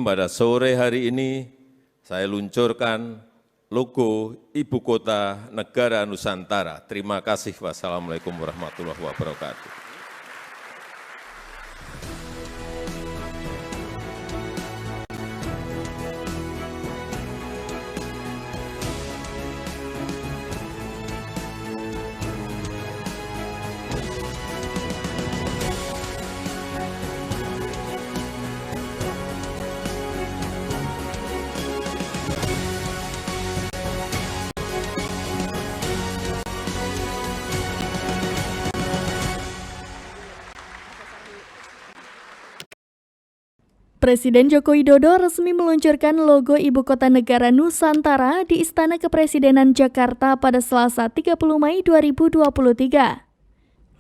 Pada sore hari ini, saya luncurkan logo Ibu Kota Negara Nusantara. Terima kasih. Wassalamualaikum warahmatullahi wabarakatuh. Presiden Joko Widodo resmi meluncurkan logo Ibu Kota Negara Nusantara di Istana Kepresidenan Jakarta pada Selasa 30 Mei 2023.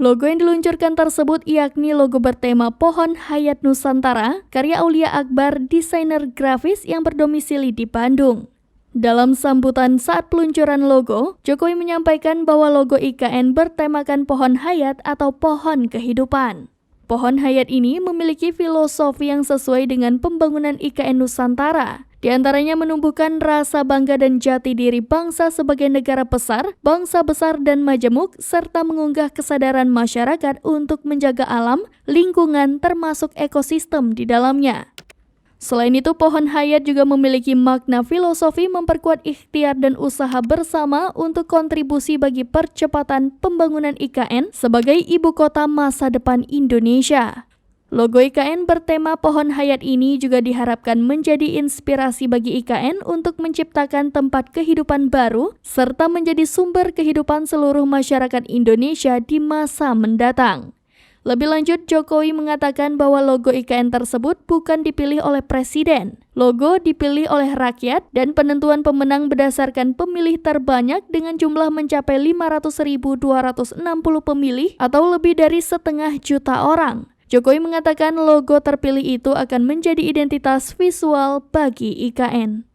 Logo yang diluncurkan tersebut yakni logo bertema Pohon Hayat Nusantara, karya Aulia Akbar, desainer grafis yang berdomisili di Bandung. Dalam sambutan saat peluncuran logo, Jokowi menyampaikan bahwa logo IKN bertemakan pohon hayat atau pohon kehidupan. Pohon hayat ini memiliki filosofi yang sesuai dengan pembangunan IKN Nusantara. Di antaranya menumbuhkan rasa bangga dan jati diri bangsa sebagai negara besar, bangsa besar dan majemuk, serta mengunggah kesadaran masyarakat untuk menjaga alam, lingkungan, termasuk ekosistem di dalamnya. Selain itu, pohon hayat juga memiliki makna filosofi memperkuat ikhtiar dan usaha bersama untuk kontribusi bagi percepatan pembangunan IKN sebagai ibu kota masa depan Indonesia. Logo IKN bertema pohon hayat ini juga diharapkan menjadi inspirasi bagi IKN untuk menciptakan tempat kehidupan baru serta menjadi sumber kehidupan seluruh masyarakat Indonesia di masa mendatang. Lebih lanjut, Jokowi mengatakan bahwa logo IKN tersebut bukan dipilih oleh presiden. Logo dipilih oleh rakyat dan penentuan pemenang berdasarkan pemilih terbanyak dengan jumlah mencapai 500.260 pemilih atau lebih dari 500.000 orang. Jokowi mengatakan logo terpilih itu akan menjadi identitas visual bagi IKN.